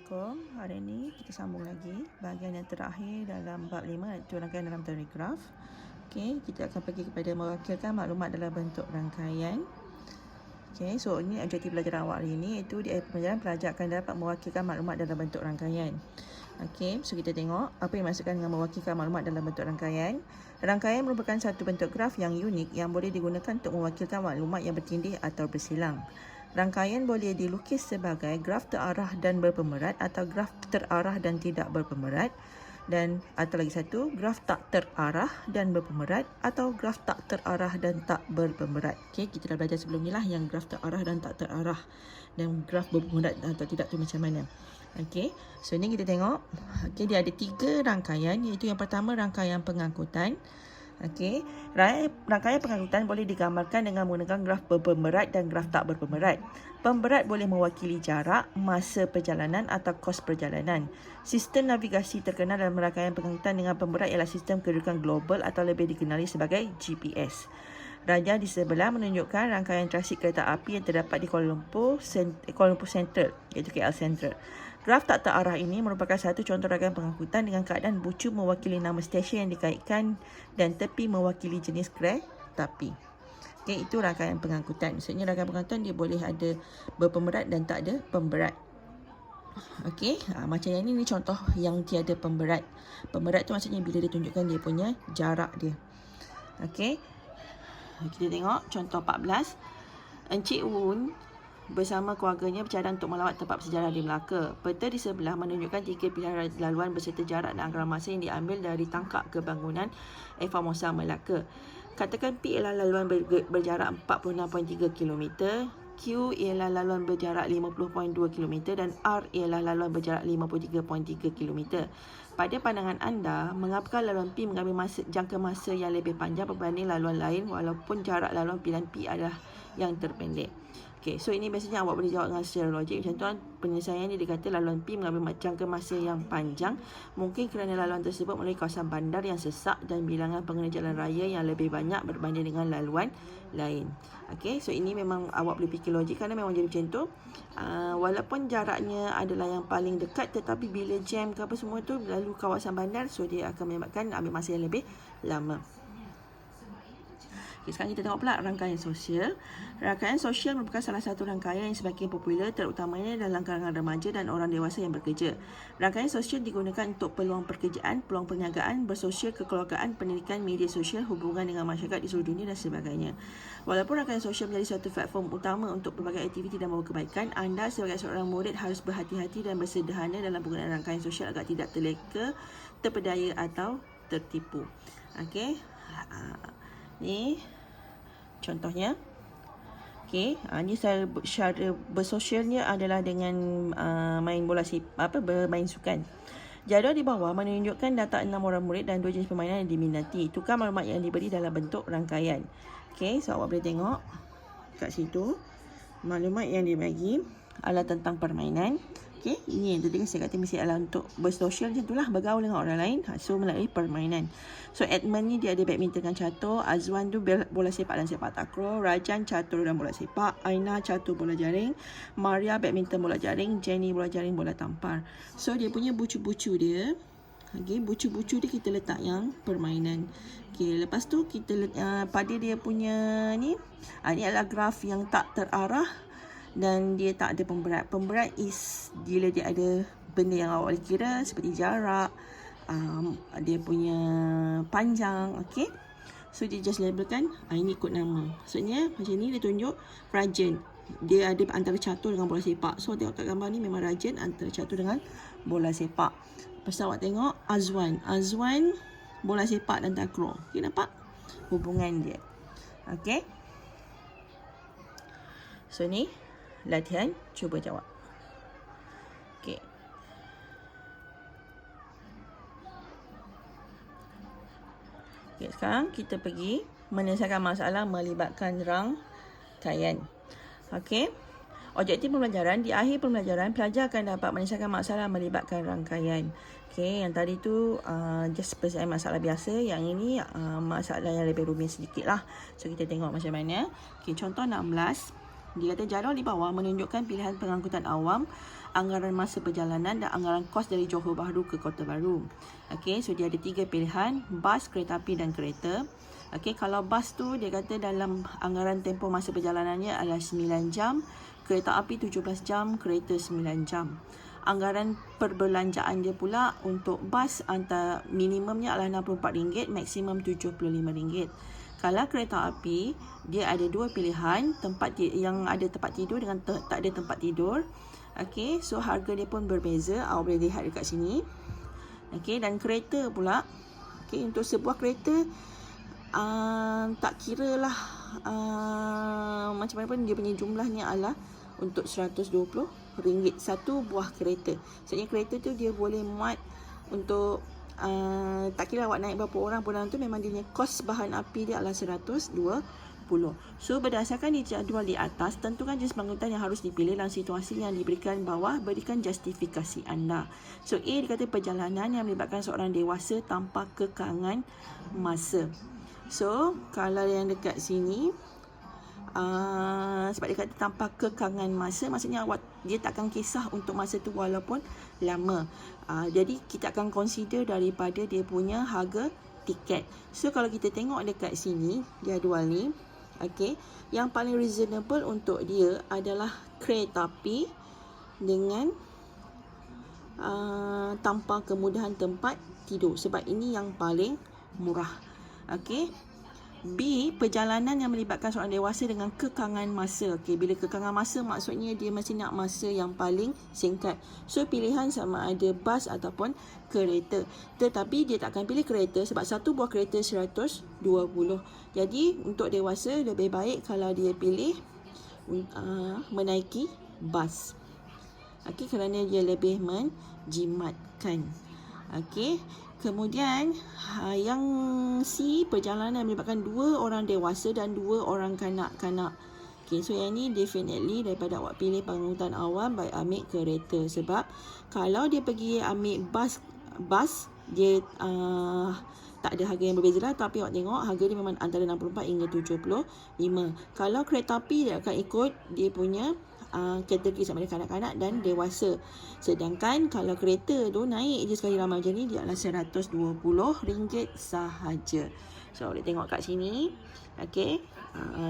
Assalamualaikum. Hari ini kita sambung lagi bahagian yang terakhir dalam bab 5, iaitu rangkaian dalam teori graf. Okey, kita akan pergi kepada mewakilkan maklumat dalam bentuk rangkaian. Okey, so ini objektif pelajaran awak hari ini, iaitu di akhir pelajaran pelajar akan dapat mewakilkan maklumat dalam bentuk rangkaian. Okey, so kita tengok apa yang dimaksudkan dengan mewakilkan maklumat dalam bentuk rangkaian. Rangkaian merupakan satu bentuk graf yang unik yang boleh digunakan untuk mewakilkan maklumat yang bertindih atau bersilang. Rangkaian boleh dilukis sebagai graf terarah dan berpemerat atau graf terarah dan tidak berpemerat, dan atau lagi satu, graf tak terarah dan berpemerat atau graf tak terarah dan tak berpemerat. Okey, kita dah belajar sebelum ni lah yang graf terarah dan tak terarah, dan graf berpemerat atau tidak tu macam mana. Okey, so ni kita tengok. Okey, dia ada 3 rangkaian, iaitu yang pertama rangkaian pengangkutan. Okey, rangkaian pengangkutan boleh digambarkan dengan menggunakan graf berpemerat dan graf tak berpemerat. Pemberat boleh mewakili jarak, masa perjalanan atau kos perjalanan. Sistem navigasi terkenal dalam rangkaian pengangkutan dengan pemberat ialah sistem kedudukan global atau lebih dikenali sebagai GPS. Raja di sebelah menunjukkan rangkaian trafik kereta api yang terdapat di Kuala Lumpur Central, iaitu KL Central. Graf tak terarah ini merupakan satu contoh rangkaian pengangkutan dengan keadaan bucu mewakili nama stesen yang dikaitkan dan tepi mewakili jenis kereta api. Okey, itu rangkaian pengangkutan. Maksudnya rangkaian pengangkutan dia boleh ada berpemerat dan tak ada pemberat. Okey, macam yang ni contoh yang tiada pemberat. Pemberat tu maksudnya bila dia tunjukkan dia punya jarak dia. Okey, kita tengok contoh 14. Encik Wun bersama keluarganya bercadang untuk melawat tempat bersejarah di Melaka. Peta di sebelah menunjukkan 3 pilihan laluan beserta jarak dan anggaran masa yang diambil dari tangkap ke bangunan Formosa Melaka. Katakan P ialah laluan berjarak 46.3 km, Q ialah laluan berjarak 50.2 km dan R ialah laluan berjarak 53.3 km. Pada pandangan anda, mengapakah laluan P mengambil jangka masa yang lebih panjang berbanding laluan lain walaupun jarak laluan pilihan P adalah yang terpendek? Okey, so ini biasanya awak boleh jawab dengan secara logik. Macam tu kan, penyelesaian ni dikata laluan P mengambil jangka masa yang panjang mungkin kerana laluan tersebut melalui kawasan bandar yang sesak dan bilangan pengguna jalan raya yang lebih banyak berbanding dengan laluan lain. Okey, so ini memang awak boleh fikir logik kerana memang jadi macam tu. Walaupun jaraknya adalah yang paling dekat, tetapi bila jam ke apa semua tu lalu kawasan bandar, so dia akan menyebabkan ambil masa yang lebih lama. Okay, sekarang kita tengok pula rangkaian sosial. Rangkaian sosial merupakan salah satu rangkaian yang semakin popular, terutamanya dalam kalangan remaja dan orang dewasa yang bekerja. Rangkaian sosial digunakan untuk peluang pekerjaan, peluang perniagaan, bersosial, kekeluargaan, pendidikan, media sosial, hubungan dengan masyarakat di seluruh dunia dan sebagainya. Walaupun rangkaian sosial menjadi suatu platform utama untuk berbagai aktiviti dan membawa kebaikan, anda sebagai seorang murid harus berhati-hati dan bersederhana dalam penggunaan rangkaian sosial agar tidak terleka, terpedaya atau tertipu. Okey. Ni contohnya. Okey, ni cara bersosialnya adalah dengan main bola bermain sukan. Jadual di bawah menunjukkan data 6 orang murid dan 2 jenis permainan yang diminati. Tukar maklumat yang diberi dalam bentuk rangkaian. Okey, so awak boleh tengok kat situ. Maklumat yang dibagi adalah tentang permainan. Okey, ini yang tadi saya kata mesti adalah untuk bersosial macam itulah, bergaul dengan orang lain. So melalui permainan. So Edmund ni dia ada badminton dan catur, Azwan tu bola sepak dan sepak takraw, Rajan catur dan bola sepak, Aina catur bola jaring, Maria badminton bola jaring, Jenny bola jaring bola tampar. So dia punya bucu-bucu dia. Okey, bucu-bucu dia kita letak yang permainan. Okey, lepas tu kita pada dia punya ni, ni adalah graf yang tak terarah dan dia tak ada pemberat. Pemberat is bila dia ada benda yang awak boleh kira seperti jarak, dia punya panjang. Okey, so dia just labelkan, ini ikut nama. Maksudnya macam ni dia tunjuk Rajan, dia ada antara catur dengan bola sepak. So tengok kat gambar ni memang Rajan antara catur dengan bola sepak. Lepas tu awak tengok Azwan bola sepak dan takraw. Okey, nampak hubungan dia. Okey, so ni latihan, cuba jawab. Okey. Okey, sekarang kita pergi menyelesaikan masalah melibatkan rangkaian. Okey. Objektif pembelajaran, di akhir pembelajaran pelajar akan dapat menyelesaikan masalah melibatkan rangkaian. Okey, yang tadi tu just penyelesaian masalah biasa, yang ini masalah yang lebih rumit sedikit lah. So kita tengok macam mana. Okey, contoh 16. Dia kata jadual di bawah menunjukkan pilihan pengangkutan awam, anggaran masa perjalanan dan anggaran kos dari Johor Bahru ke Kota Baru. Okey, so dia ada 3 pilihan, bas, kereta api dan kereta. Okey, kalau bas tu dia kata dalam anggaran tempoh masa perjalanannya adalah 9 jam, kereta api 17 jam, kereta 9 jam. Anggaran perbelanjaan dia pula untuk bas antara minimumnya adalah RM64, maksimum RM75. Kalau kereta api, dia ada 2 pilihan, yang ada tempat tidur dengan tak ada tempat tidur. Okey, so harga dia pun berbeza, awak boleh lihat dekat sini. Okey, dan kereta pula, okey, untuk sebuah kereta tak kira lah macam mana pun dia punya jumlahnya adalah untuk RM120 satu buah kereta. Maksudnya kereta tu dia boleh muat untuk tak kira awak naik berapa orang pun dalam tu, memang dia punya kos bahan api dia adalah RM120. So berdasarkan di jadual di atas, tentukan jenis pengangkutan yang harus dipilih dalam situasi yang diberikan bawah, berikan justifikasi anda. So A dikata perjalanan yang melibatkan seorang dewasa tanpa kekangan masa. So kalau yang dekat sini sebab dia kata tanpa kekangan masa, maksudnya dia tak akan kisah untuk masa tu walaupun lama. Jadi kita akan consider daripada dia punya harga tiket. So kalau kita tengok dekat sini jadual ni, okey, yang paling reasonable untuk dia adalah kereta api dengan tanpa kemudahan tempat tidur, sebab ini yang paling murah. Okey. B, perjalanan yang melibatkan seorang dewasa dengan kekangan masa. Okey, bila kekangan masa maksudnya dia mesti nak masa yang paling singkat. So pilihan sama ada bas ataupun kereta. Tetapi dia tak akan pilih kereta sebab satu buah kereta RM120. Jadi untuk dewasa lebih baik kalau dia pilih menaiki bas. Okey, kerana dia lebih menjimatkan. Okey. Kemudian yang C, perjalanan melibatkan 2 orang dewasa dan 2 orang kanak-kanak. Okay, so yang ni definitely daripada awak pilih pengangkutan awam, baik ambil kereta. Sebab kalau dia pergi ambil bas dia tak ada harga yang berbeza lah, tapi awak tengok harga dia memang antara 64 hingga 75. Kalau kereta api dia akan ikut dia punya kategori sama ada kanak-kanak dan dewasa. Sedangkan kalau kereta tu naik je sekali ramai macam ni, dia adalah RM120 sahaja. So boleh tengok kat sini. Okey,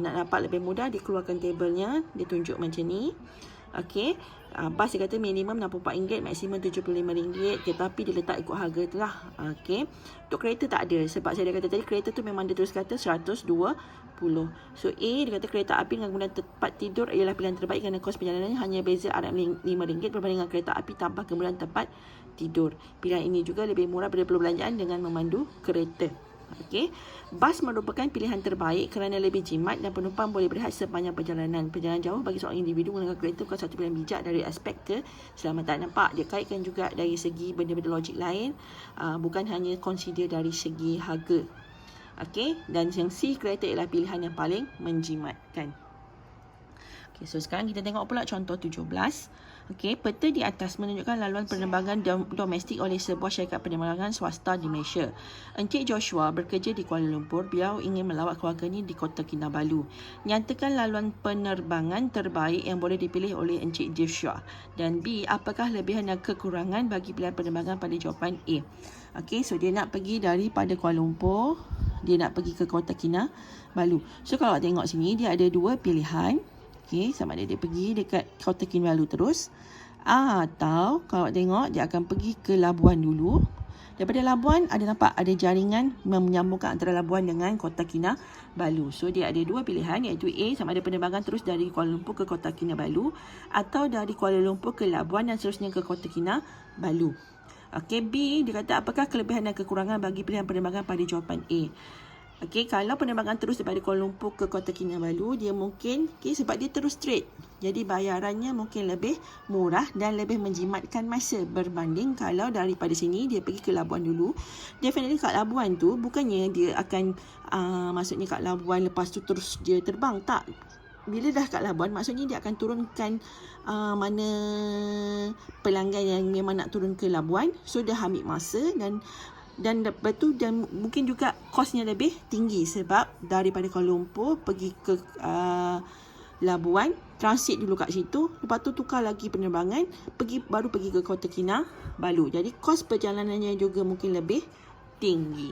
nak dapat lebih mudah dikeluarkan tabelnya, dia tunjuk macam ni. Okey, bas dia kata minimum RM64, maksimum RM75. Kereta api dia letak ikut harga tu lah. Okey, untuk kereta tak ada, sebab saya dah kata tadi kereta tu memang dia terus kata RM120. So A dia kata kereta api dengan kemudahan tempat tidur ialah pilihan terbaik kerana kos perjalanannya hanya beza RM5 berbanding dengan kereta api tanpa kemudahan tempat tidur. Pilihan ini juga lebih murah daripada perbelanjaan dengan memandu kereta. Okey, bas merupakan pilihan terbaik kerana lebih jimat dan penumpang boleh berehat sepanjang perjalanan. Perjalanan jauh bagi seorang individu menggunakan kereta bukan satu pilihan bijak dari aspek keselamatan. Nampak dia kaitkan juga dari segi benda-benda logik lain, bukan hanya consider dari segi harga. Okey, dan yang C, kereta ialah pilihan yang paling menjimatkan. Okey, so sekarang kita tengok pula contoh 17. Okey, peta di atas menunjukkan laluan penerbangan domestik oleh sebuah syarikat penerbangan swasta di Malaysia. Encik Joshua bekerja di Kuala Lumpur. Beliau ingin melawat keluarganya di Kota Kinabalu. Nyatakan laluan penerbangan terbaik yang boleh dipilih oleh Encik Joshua. Dan B, apakah lebihan dan kekurangan bagi pilihan penerbangan pada jawapan A. Okey, so dia nak pergi daripada Kuala Lumpur, dia nak pergi ke Kota Kinabalu. So kalau awak tengok sini, dia ada 2 pilihan. Okey, sama ada dia pergi dekat Kota Kinabalu terus, atau kalau awak tengok dia akan pergi ke Labuan dulu. Daripada Labuan nampak ada jaringan menyambungkan antara Labuan dengan Kota Kinabalu. So dia ada 2 pilihan, iaitu A, sama ada penerbangan terus dari Kuala Lumpur ke Kota Kinabalu, atau dari Kuala Lumpur ke Labuan dan seterusnya ke Kota Kinabalu. Okey, B, dia kata apakah kelebihan dan kekurangan bagi pilihan penerbangan pada jawapan A. Okey, kalau penerbangan terus daripada Kuala Lumpur ke Kota Kinabalu, dia mungkin, sebab dia terus straight, jadi bayarannya mungkin lebih murah dan lebih menjimatkan masa berbanding kalau daripada sini dia pergi ke Labuan dulu. Definitely kat Labuan tu bukannya dia akan maksudnya kat Labuan lepas tu terus dia terbang, tak. Bila dah kat Labuan, maksudnya dia akan turunkan mana pelanggan yang memang nak turun ke Labuan. So dia ambil masa dan lepas tu dan mungkin juga kosnya lebih tinggi sebab daripada Kuala Lumpur pergi ke Labuan, transit dulu kat situ, lepas tu tukar lagi penerbangan, baru pergi ke Kota Kinabalu. Jadi kos perjalanannya juga mungkin lebih tinggi.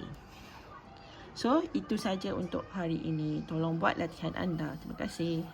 So, itu saja untuk hari ini. Tolong buat latihan anda. Terima kasih.